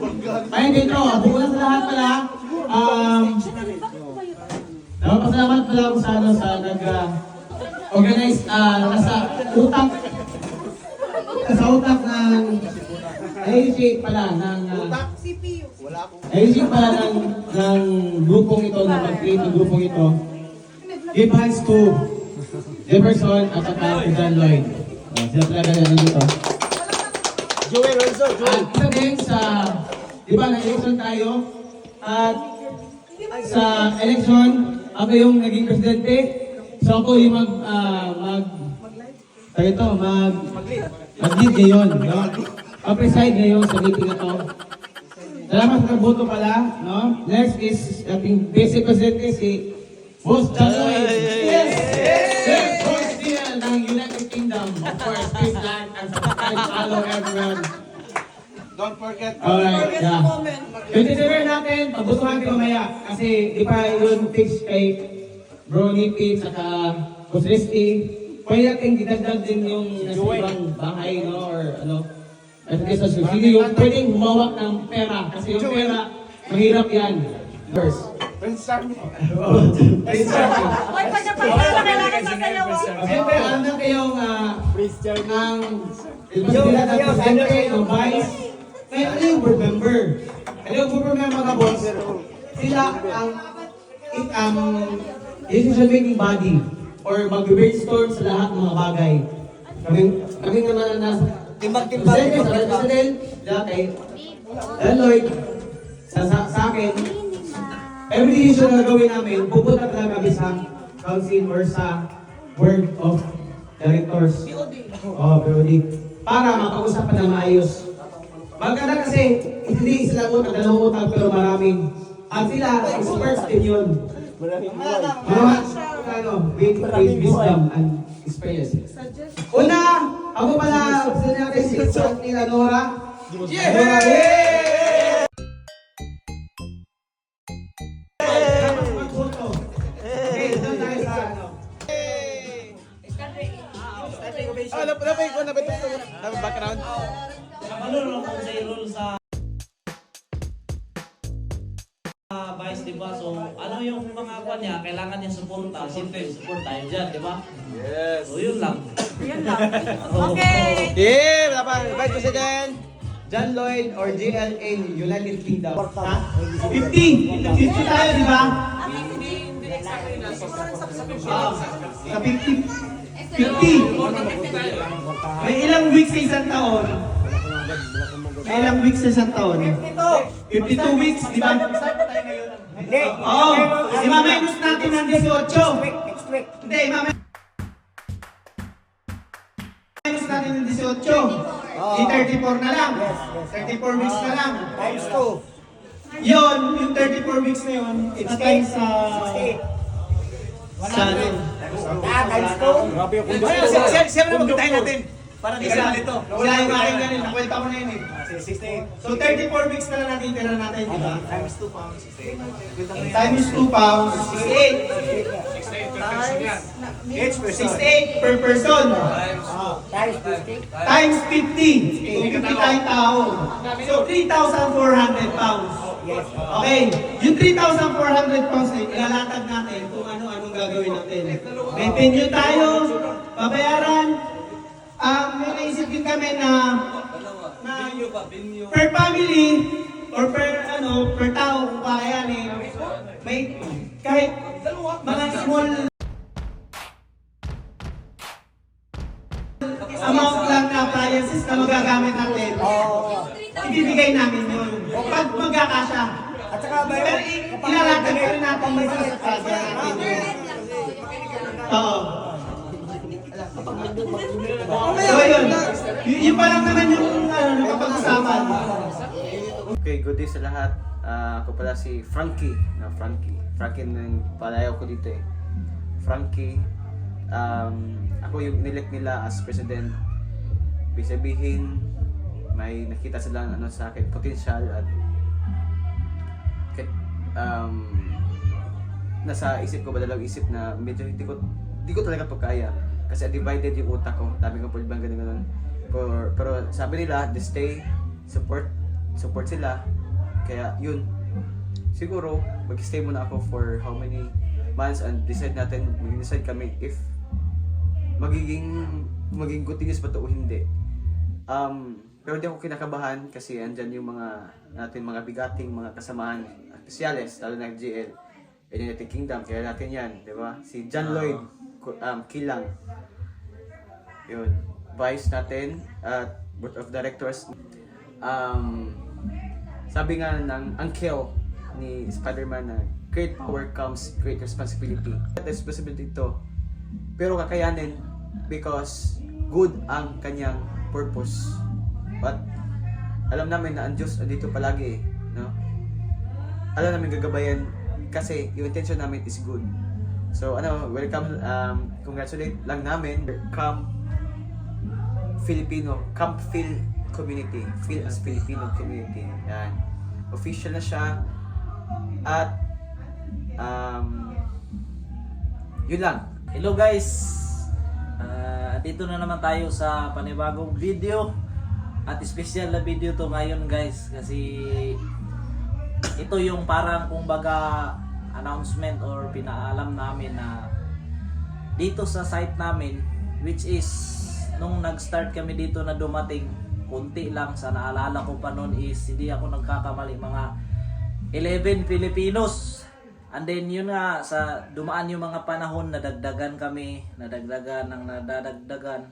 Ayun dito, bukulan sa lahat pala. Napasalamat pala ako sa nag-organize nasa utak ng AUC pala ng AUC pala ng grupong ito na mag-create ng grupong ito. Give hands to Jefferson at saka si John Lloyd. Sila talaga na nandito. Joel also, Joel. At isa din sa, di ba, na-election tayo. At sa election, ako yung naging presidente. So ako yung mag-lead ngayon. No? Mag-preside ngayon sa meeting na to. Salamat sa boto pala. No? Next is ating basic presidente si Boss John Lloyd. Yes! Yes! Boss Deal ng United Kingdom. Of course, please like and subscribe, follow everyone. Don't forget. Alright, yeah. Yung deliver natin, pagbutuhan ko mamaya. Kasi di pa yun fix kay Bro Nipi, saka Boss Risty. Pwede natin didagdag din yung nasa ibang bahay, no? Or ano. At least sa subsidy, yung pwedeng humawak ng pera. Kasi yung pera, mahirap yan. First. Prince Charming. Prince Charming. Hoy, pagka-pagka na kailangan sa kayo. Siyempre, alam na kayong Prince Charming. sila ng presidente, ng vice. Kaya ano yung board member? Ano yung board member mga boss? Sila ang decision making body or mag-brainstorm sa lahat ng mga bagay. Kami naman na Timbang-timbang. President, dati, Lloyd, sa akin, every decision na gawin namin, pupunta talaga kami sa council or sa board of directors. BOD. Para mapag-usapan na maayos. Maganda kasi, hindi sila utang, dalawang utang, pero maraming. At sila, experts din yun. With wisdom and experience. Una, ako pala, gusto natin si Nila Nora. Yeah! Background. Nakalulong ako sa role sa vice, di ba? So, ano yung mga kwan niya, kailangan niya suporta, siyempre support tayo dyan, di ba? Yes. So, yun lang. Yun lang. Okay. Yeah, wala pa. Vice President John Lloyd or GLA United Kingdom. Ha? 50! 50 tayo, di ba? Sa 50. 50! May ilang weeks sa isang taon? May ilang weeks sa isang taon? 52 weeks, di ba? Hindi. Oo! Ima-minus natin ng 18. Hindi, ima-minus natin ng 18. Di 34 na lang. 34 weeks na lang. Times 2. Yun, yung 34 weeks na yun, it's times sa... Sa ano? Times 2. Grabe yung kundo. Siyempre magpuntahin natin. Para di ka dito. Wala yung aking ganun, nakwenta ko na yun eh. 68. So 34 weeks na lang natin tira natin, di ba? Times 2 pounds. 68. Times 2 pounds, 68. 68 per person yan. Each person. 68 per person. Times 50. Times 50. Kung 50 tayong tao. So 3,400 pounds. Okay, yung 3,400 pounds na ilalatag natin kung ano-anong gagawin natin. May venue tayo, babayaran. May naisip din kami na per family or per tao kung kaya may kahit mga small amount lang na appliances na magagamit natin. Ibibigay namin yun. Pag magkakasya. At saka Pero ilalatag pa rin natin yung sa kasa natin. Oo. So yun, yun pa lang naman yung napag-usapan. Okay, good day sa lahat. Ako pala si Frankie. Frankie ng palayaw ko dito eh. Frankie, ako yung nilek nila as president. Ibig sabihin, may nakita silang sa akin, potential at nasa isip ko, dalawang isip na medyo hindi ko talaga to kaya. Kasi divided yung utak ko, dami kong pulbang ganun. Pero sabi nila, stay, support support sila. Kaya yun, siguro mag-stay muna ako for how many months and mag-decide kami if maging continuous ba to o hindi. Pero hindi ako kinakabahan kasi andyan yung mga bigating mga kasamahan espesyales, lalo na GL United Kingdom, kaya natin yan, di ba? Si John Lloyd Kilang, yun, vice natin at board of directors. Sabi nga ng uncle ni Spider-Man na great power comes great responsibility. Responsibility ito, pero kakayanin because good ang kanyang purpose. But alam namin na ang Diyos andito palagi, no? Alam namin gagabayan kasi yung intention namin is good. So welcome, congratulate lang namin Camp Phil Community, Phil as Filipino Community. Yan. Official na siya. At yun lang. Hello guys! Dito na naman tayo sa panibagong video. At special na video to ngayon guys. Kasi ito yung parang kumbaga announcement or pinaalam namin na dito sa site namin, which is nung nag-start kami dito na dumating, kunti lang, sa naalala ko pa noon is hindi ako nagkakamali, mga 11 Filipinos. And then yun nga, sa dumaan yung mga panahon, nadagdagan kami, nadadagdagan.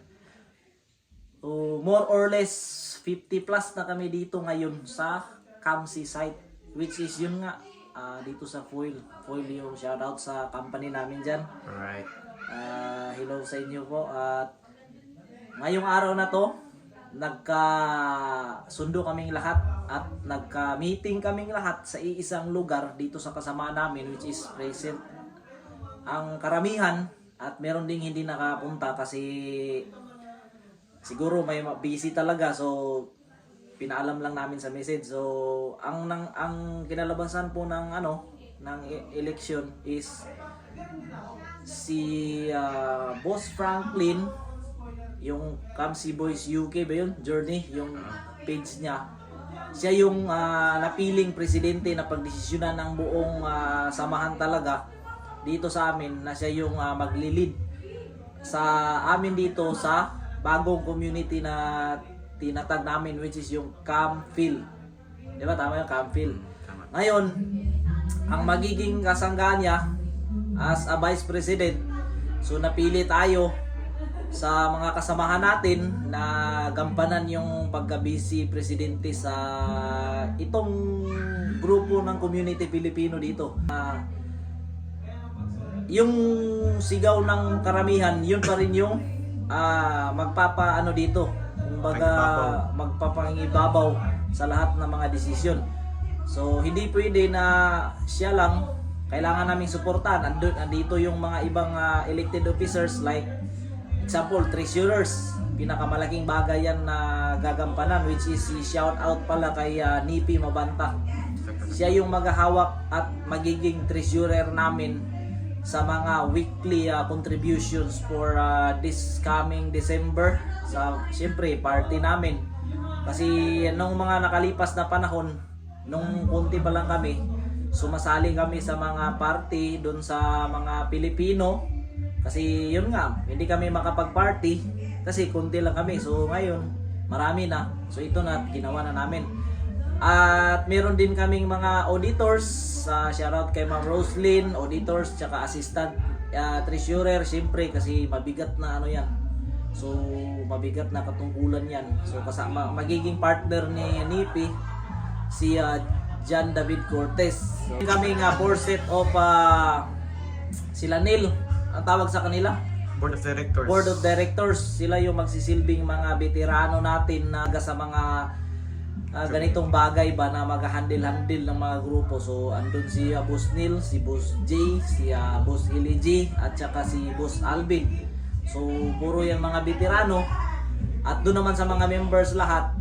So, more or less 50 plus na kami dito ngayon sa Camsi site, which is yun nga, dito sa Foil yung shoutout sa company namin dyan. Alright. Hello sa inyo po. At ngayong araw na to, nagkasundo kaming lahat at nagka-meeting kaming lahat sa iisang lugar dito sa kasama namin, which is present ang karamihan, at meron ding hindi nakapunta kasi siguro may busy talaga, so pinaalam lang namin sa message. So ang kinalabasan po ng election is si Boss Franklin, yung Camsi Boys UK ba yun? Journey, yung page niya. Siya yung napiling presidente na pagdesisyonan ng buong samahan talaga dito sa amin, na siya yung maglilid sa amin dito sa bagong community na tinatag namin, which is yung Camphil. Di ba? Tama yung Camphil. Ngayon, ang magiging kasangga niya as a vice president, so napili tayo sa mga kasamahan natin na gampanan yung pagka-vice presidente sa itong grupo ng community Filipino dito. Yung sigaw ng karamihan, yun pa rin yung magpapaano dito, kumbaga magpapangibabaw sa lahat ng mga desisyon. So hindi pwede na siya lang, kailangan naming suportahan. Andito yung mga ibang elected officers, like example, treasurers, pinakamalaking bagay yan na gagampanan, which is si shout out pala kay Nipi Mabanta. Siya yung maghahawak at magiging treasurer namin sa mga weekly contributions for this coming December, sa siyempre party namin. Kasi nung mga nakalipas na panahon, nung konti pa lang kami, sumasali kami sa mga party doon sa mga Pilipino. Kasi yun nga, hindi kami makapag-party kasi konti lang kami. So ngayon, marami na. So ito na, ginawa na namin. At meron din kaming mga auditors. Shoutout kay Ma'am Roslyn, auditors, tsaka assistant treasurer, siyempre kasi mabigat na yan. So mabigat na katungkulan yan. So kasama, magiging partner ni Nipi, si John David Cortez. So, kaming 4 set of sila Neil, ang tawag sa kanila, Board of Directors. Board of Directors. Sila yung magsisilbing mga veterano natin na sa mga ganitong bagay ba na mag-handle-handle ng mga grupo. So andun si Boss Neil, si Boss J, si Boss Eli G, at saka si Boss Alvin. So puro yan mga veterano. At doon naman sa mga members lahat,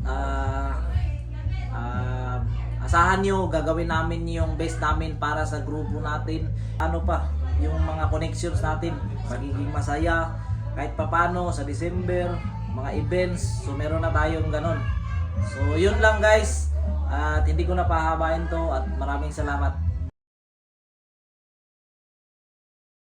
asahan nyo, gagawin namin yung best namin para sa grupo natin. Ano pa, yung mga connections natin, magiging masaya kahit papano sa December, mga events. So meron na tayong ganon. So yun lang guys. At hindi ko na pahabain to at maraming salamat.